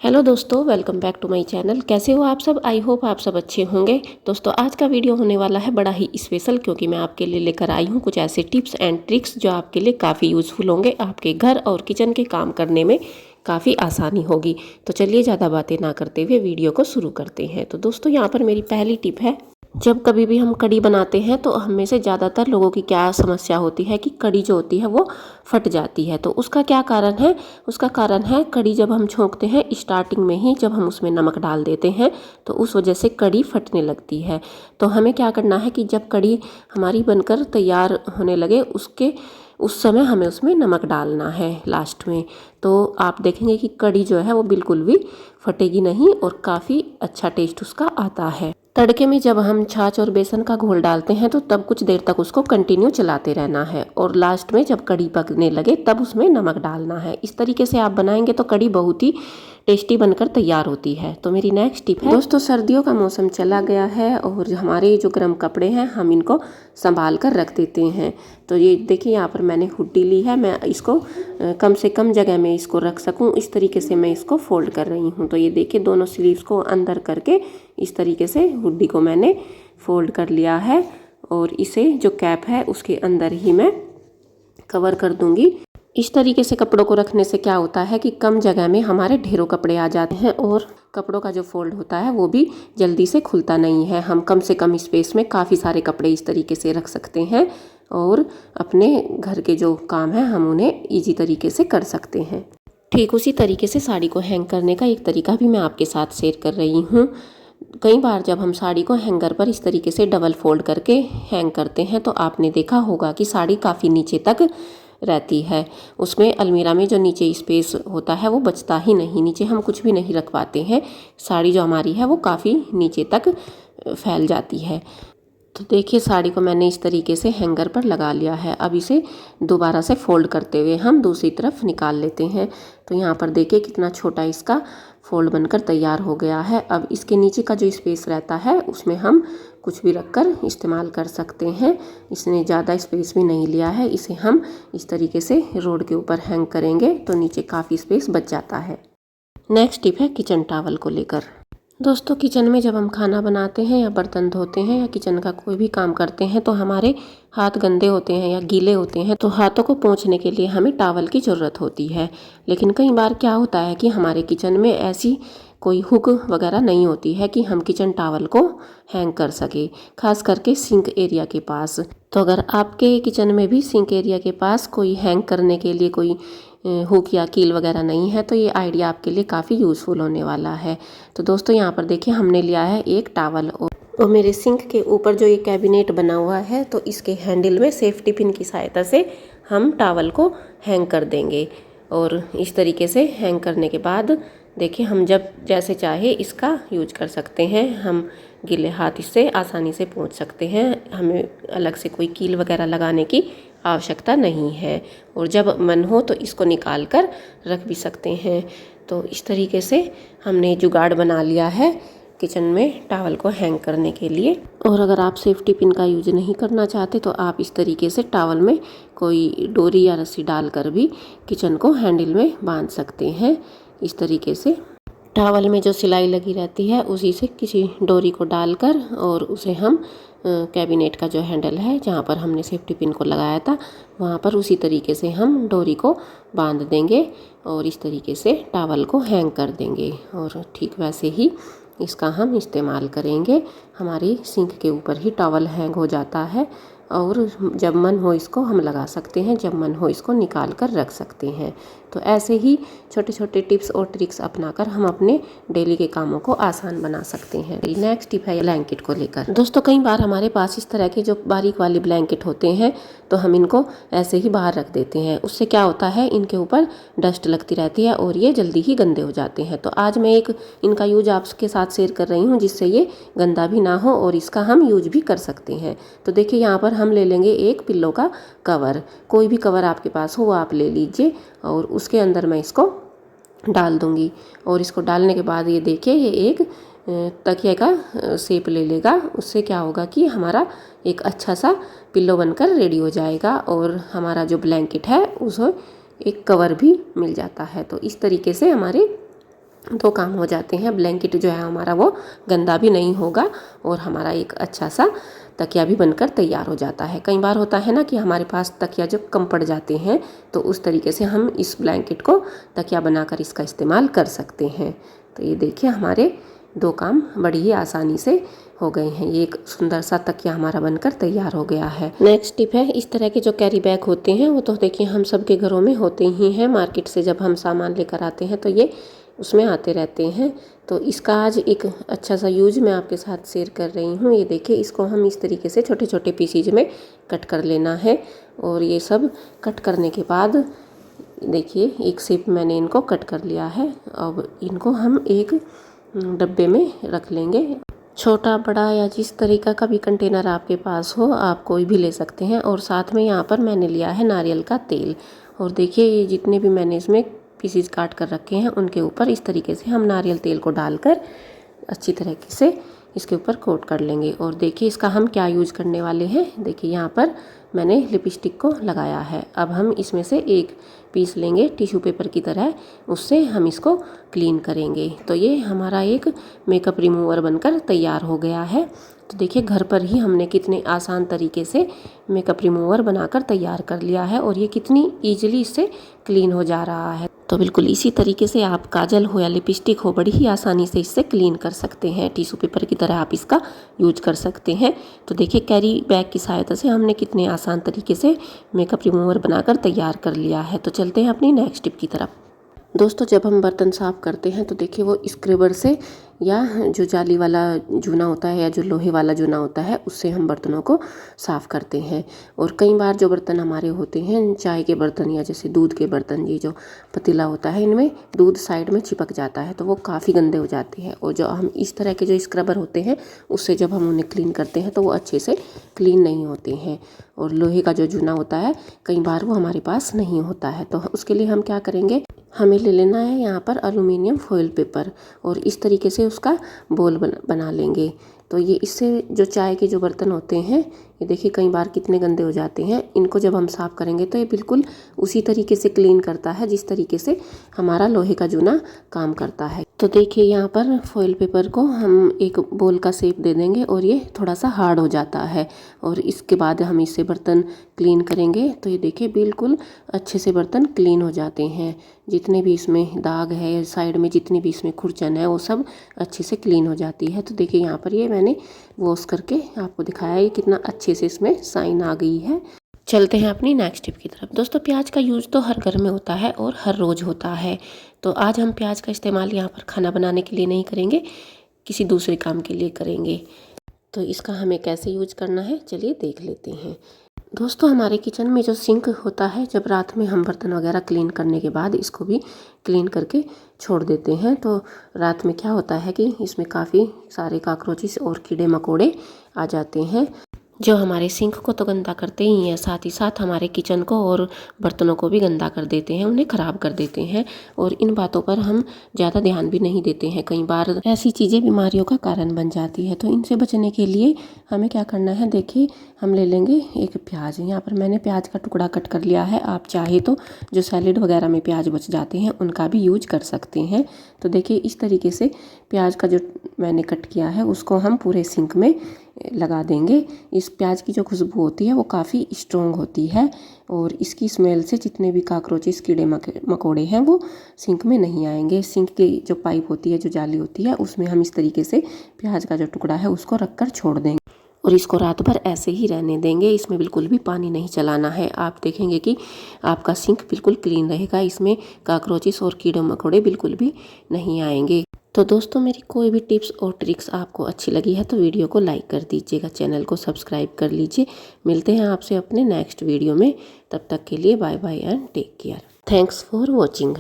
Hello दोस्तों, welcome back to my channel. कैसे हो आप सब? आई होप आप सब अच्छे होंगे। दोस्तों, आज का वीडियो होने वाला है बड़ा ही स्पेशल, क्योंकि मैं आपके लिए लेकर आई हूँ कुछ ऐसे टिप्स एंड ट्रिक्स जो आपके लिए काफ़ी यूज़फुल होंगे। आपके घर और किचन के काम करने में काफ़ी आसानी होगी। तो चलिए ज़्यादा बातें ना करते हुए वीडियो को शुरू करते हैं। तो दोस्तों, यहाँ पर मेरी पहली टिप है, जब कभी भी हम कढ़ी बनाते हैं तो हम में से ज़्यादातर लोगों की क्या समस्या होती है कि कढ़ी जो होती है वो फट जाती है। तो उसका क्या कारण है? उसका कारण है कढ़ी जब हम छोंकते हैं स्टार्टिंग में ही, जब हम उसमें नमक डाल देते हैं तो उस वजह से कढ़ी फटने लगती है। तो हमें क्या करना है कि जब कढ़ी हमारी बनकर तैयार होने लगे उस समय हमें उसमें नमक डालना है लास्ट में। तो आप देखेंगे कि कढ़ी जो है वो बिल्कुल भी फटेगी नहीं और काफ़ी अच्छा टेस्ट उसका आता है। तड़के में जब हम छाछ और बेसन का घोल डालते हैं तो तब कुछ देर तक उसको कंटिन्यू चलाते रहना है और लास्ट में जब कढ़ी पकने लगे तब उसमें नमक डालना है। इस तरीके से आप बनाएंगे तो कढ़ी बहुत ही टेस्टी बनकर तैयार होती है। तो मेरी नेक्स्ट टिप है, दोस्तों सर्दियों का मौसम चला गया है और हमारे जो गर्म कपड़े हैं हम इनको संभाल कर रख देते हैं। तो ये देखिए, यहाँ पर मैंने हुड्डी ली है। मैं इसको कम से कम जगह में इसको रख सकूं, इस तरीके से मैं इसको फोल्ड कर रही हूँ। तो ये देखिए, दोनों स्लीव्स को अंदर करके इस तरीके से हुड्डी को मैंने फोल्ड कर लिया है और इसे जो कैप है उसके अंदर ही मैं कवर कर दूंगी। इस तरीके से कपड़ों को रखने से क्या होता है कि कम जगह में हमारे ढेरों कपड़े आ जाते हैं और कपड़ों का जो फोल्ड होता है वो भी जल्दी से खुलता नहीं है। हम कम से कम स्पेस में काफ़ी सारे कपड़े इस तरीके से रख सकते हैं और अपने घर के जो काम है हम उन्हें ईजी तरीके से कर सकते हैं। ठीक उसी तरीके से साड़ी को हैंग करने का एक तरीका भी मैं आपके साथ शेयर कर रही हूँ। कई बार जब हम साड़ी को हैंगर पर इस तरीके से डबल फोल्ड करके हैंग करते हैं तो आपने देखा होगा कि साड़ी काफ़ी नीचे तक रहती है। उसमें अलमीरा में जो नीचे स्पेस होता है वो बचता ही नहीं, नीचे हम कुछ भी नहीं रख पाते हैं। साड़ी जो हमारी है वो काफ़ी नीचे तक फैल जाती है। तो देखिए, साड़ी को मैंने इस तरीके से हैंगर पर लगा लिया है। अब इसे दोबारा से फोल्ड करते हुए हम दूसरी तरफ निकाल लेते हैं। तो यहाँ पर देखिए कितना छोटा इसका फोल्ड बनकर तैयार हो गया है। अब इसके नीचे का जो स्पेस रहता है उसमें हम कुछ भी रखकर इस्तेमाल कर सकते हैं। इसने ज़्यादा स्पेस भी नहीं लिया है। इसे हम इस तरीके से रोड के ऊपर हैंग करेंगे तो नीचे काफ़ी स्पेस बच जाता है। नेक्स्ट टिप है किचन टॉवल को लेकर। दोस्तों, किचन में जब हम खाना बनाते हैं या बर्तन धोते हैं या किचन का कोई भी काम करते हैं तो हमारे हाथ गंदे होते हैं या गीले होते हैं, तो हाथों को पोंछने के लिए हमें टॉवल की ज़रूरत होती है। लेकिन कई बार क्या होता है कि हमारे किचन में ऐसी कोई हुक वगैरह नहीं होती है कि हम किचन टॉवल को हैंग कर सके, खास करके सिंक एरिया के पास। तो अगर आपके किचन में भी सिंक एरिया के पास कोई हैंग करने के लिए कोई हुक या कील वगैरह नहीं है तो ये आइडिया आपके लिए काफ़ी यूज़फुल होने वाला है। तो दोस्तों, यहाँ पर देखिए हमने लिया है एक टॉवल और मेरे सिंक के ऊपर जो ये कैबिनेट बना हुआ है तो इसके हैंडल में सेफ्टी पिन की सहायता से हम टॉवल को हैंग कर देंगे। और इस तरीके से हैंग करने के बाद देखिए, हम जब जैसे चाहे इसका यूज कर सकते हैं। हम गीले हाथ इससे आसानी से पोंछ सकते हैं, हमें अलग से कोई कील वगैरह लगाने की आवश्यकता नहीं है। और जब मन हो तो इसको निकाल कर रख भी सकते हैं। तो इस तरीके से हमने जुगाड़ बना लिया है किचन में टॉवल को हैंग करने के लिए। और अगर आप सेफ्टी पिन का यूज नहीं करना चाहते तो आप इस तरीके से टॉवल में कोई डोरी या रस्सी डालकर भी किचन को हैंडल में बांध सकते हैं। इस तरीके से टॉवल में जो सिलाई लगी रहती है उसी से किसी डोरी को डालकर और उसे हम कैबिनेट का जो हैंडल है जहाँ पर हमने सेफ्टी पिन को लगाया था वहाँ पर उसी तरीके से हम डोरी को बांध देंगे और इस तरीके से टॉवल को हैंग कर देंगे। और ठीक वैसे ही इसका हम इस्तेमाल करेंगे। हमारी सिंक के ऊपर ही टॉवल हैंग हो जाता है और जब मन हो इसको हम लगा सकते हैं, जब मन हो इसको निकाल कर रख सकते हैं। तो ऐसे ही छोटे छोटे टिप्स और ट्रिक्स अपनाकर हम अपने डेली के कामों को आसान बना सकते हैं। नेक्स्ट टिप है ब्लैंकेट को लेकर। दोस्तों, कई बार हमारे पास इस तरह के जो बारीक वाले ब्लैंकेट होते हैं तो हम इनको ऐसे ही बाहर रख देते हैं। उससे क्या होता है, इनके ऊपर डस्ट लगती रहती है और ये जल्दी ही गंदे हो जाते हैं। तो आज मैं एक इनका यूज आपके साथ शेयर कर रही हूँ जिससे ये गंदा भी ना हो और इसका हम यूज भी कर सकते हैं। तो देखिए, यहाँ पर हम ले लेंगे एक पिल्लो का कवर। कोई भी कवर आपके पास हो वो आप ले लीजिए और उसके अंदर मैं इसको डाल दूंगी। और इसको डालने के बाद ये देखिए, ये एक तकिए का शेप ले लेगा। उससे क्या होगा कि हमारा एक अच्छा सा पिल्लो बनकर रेडी हो जाएगा और हमारा जो ब्लैंकेट है उसे एक कवर भी मिल जाता है। तो इस तरीके से हमारे दो काम हो जाते हैं। ब्लैंकेट जो है हमारा वो गंदा भी नहीं होगा और हमारा एक अच्छा सा तकिया भी बनकर तैयार हो जाता है। कई बार होता है ना कि हमारे पास तकिया जब कम पड़ जाते हैं तो उस तरीके से हम इस ब्लैंकेट को तकिया बनाकर इसका इस्तेमाल कर सकते हैं। तो ये देखिए हमारे दो काम बड़ी ही आसानी से हो गए हैं। ये एक सुंदर सा तकिया हमारा बनकर तैयार हो गया है। नेक्स्ट टिप है, इस तरह के जो कैरी बैग होते हैं वो तो देखिए हम सबके घरों में होते ही हैं। मार्केट से जब हम सामान लेकर आते हैं तो ये उसमें आते रहते हैं। तो इसका आज एक अच्छा सा यूज मैं आपके साथ शेयर कर रही हूँ। ये देखिए इसको हम इस तरीके से छोटे छोटे पीसीज में कट कर लेना है और ये सब कट करने के बाद देखिए एक शेप मैंने इनको कट कर लिया है। अब इनको हम एक डब्बे में रख लेंगे। छोटा बड़ा या जिस तरीका का भी कंटेनर आपके पास हो आप कोई भी ले सकते हैं। और साथ में यहाँ पर मैंने लिया है नारियल का तेल। और देखिए ये जितने भी मैंने इसमें पीसीज काट कर रखे हैं उनके ऊपर इस तरीके से हम नारियल तेल को डालकर अच्छी तरीके से इसके ऊपर कोट कर लेंगे। और देखिए इसका हम क्या यूज करने वाले हैं। देखिए यहाँ पर मैंने लिपस्टिक को लगाया है। अब हम इसमें से एक पीस लेंगे टिश्यू पेपर की तरह, उससे हम इसको क्लीन करेंगे। तो ये हमारा एक मेकअप रिमूवर बनकर तैयार हो गया है। तो देखिए घर पर ही हमने कितने आसान तरीके से मेकअप रिमूवर बनाकर तैयार कर लिया है और ये कितनी ईजिली इससे क्लीन हो जा रहा है। तो बिल्कुल इसी तरीके से आप काजल हो या लिपस्टिक हो बड़ी ही आसानी से इससे क्लीन कर सकते हैं। टिश्यू पेपर की तरह आप इसका यूज कर सकते हैं। तो देखिए कैरी बैग की सहायता से हमने कितने आसान तरीके से मेकअप रिमूवर बनाकर तैयार कर लिया है। तो चलते हैं अपनी नेक्स्ट टिप की तरफ। दोस्तों जब हम बर्तन साफ़ करते हैं तो देखिए वो स्क्रबर से या जो जाली वाला जूना होता है या जो लोहे वाला जूना होता है उससे हम बर्तनों को साफ़ करते हैं। और कई बार जो बर्तन हमारे होते हैं चाय के बर्तन या जैसे दूध के बर्तन, ये जो पतीला होता है इनमें दूध साइड में चिपक जाता है तो वो काफ़ी गंदे हो जाते हैं। और जो हम इस तरह के जो स्क्रबर होते हैं उससे जब हम उन्हें क्लीन करते हैं तो वो अच्छे से क्लीन नहीं होते हैं। और लोहे का जो जूना होता है कई बार वो हमारे पास नहीं होता है। तो उसके लिए हम क्या करेंगे, हमें ले लेना है यहाँ पर एल्युमिनियम फॉइल पेपर और इस तरीके से उसका बोल बना लेंगे। तो ये इससे जो चाय के जो बर्तन होते हैं ये देखिए कई बार कितने गंदे हो जाते हैं। इनको जब हम साफ़ करेंगे तो ये बिल्कुल उसी तरीके से क्लीन करता है जिस तरीके से हमारा लोहे का जूना काम करता है। तो देखिए यहाँ पर फॉइल पेपर को हम एक बोल का शेप दे देंगे और ये थोड़ा सा हार्ड हो जाता है। और इसके बाद हम इससे बर्तन क्लीन करेंगे तो ये देखिए बिल्कुल अच्छे से बर्तन क्लीन हो जाते हैं। जितने भी इसमें दाग है साइड में जितनी भी इसमें खुरचन है वो सब अच्छे से क्लीन हो जाती है। तो देखिए यहाँ पर ये मैंने वॉश करके आपको दिखाया ये कितना अच्छे से इसमें साइन आ गई है। चलते हैं अपनी नेक्स्ट टिप की तरफ। दोस्तों प्याज का यूज़ तो हर घर में होता है और हर रोज़ होता है। तो आज हम प्याज का इस्तेमाल यहाँ पर खाना बनाने के लिए नहीं करेंगे, किसी दूसरे काम के लिए करेंगे। तो इसका हमें कैसे यूज करना है चलिए देख लेते हैं। दोस्तों हमारे किचन में जो सिंक होता है जब रात में हम बर्तन वगैरह क्लीन करने के बाद इसको भी क्लीन करके छोड़ देते हैं तो रात में क्या होता है कि इसमें काफ़ी सारे कॉकरोचेस और कीड़े मकोड़े आ जाते हैं जो हमारे सिंक को तो गंदा करते ही हैं, साथ ही साथ हमारे किचन को और बर्तनों को भी गंदा कर देते हैं, उन्हें ख़राब कर देते हैं। और इन बातों पर हम ज़्यादा ध्यान भी नहीं देते हैं। कई बार ऐसी चीज़ें बीमारियों का कारण बन जाती है। तो इनसे बचने के लिए हमें क्या करना है, देखिए हम ले लेंगे एक प्याज। यहाँ पर मैंने प्याज का टुकड़ा कट कर लिया है। आप चाहे तो जो सैलेड वगैरह में प्याज बच जाते हैं उनका भी यूज कर सकते हैं। तो देखिए इस तरीके से प्याज का जो मैंने कट किया है उसको हम पूरे सिंक में लगा देंगे। इस प्याज की जो खुशबू होती है वो काफ़ी स्ट्रॉन्ग होती है और इसकी स्मेल से जितने भी कॉकरोचेस कीड़े मकोड़े हैं वो सिंक में नहीं आएंगे। सिंक की जो पाइप होती है, जो जाली होती है, उसमें हम इस तरीके से प्याज का जो टुकड़ा है उसको रख कर छोड़ देंगे और इसको रात भर ऐसे ही रहने देंगे। इसमें बिल्कुल भी पानी नहीं चलाना है। आप देखेंगे कि आपका सिंक बिल्कुल क्लीन रहेगा, इसमें कॉकरोचेस और कीड़े मकोड़े बिल्कुल भी नहीं आएंगे। तो दोस्तों मेरी कोई भी टिप्स और ट्रिक्स आपको अच्छी लगी है तो वीडियो को लाइक कर दीजिएगा, चैनल को सब्सक्राइब कर लीजिए। मिलते हैं आपसे अपने नेक्स्ट वीडियो में, तब तक के लिए bye bye and take care. Thanks for watching.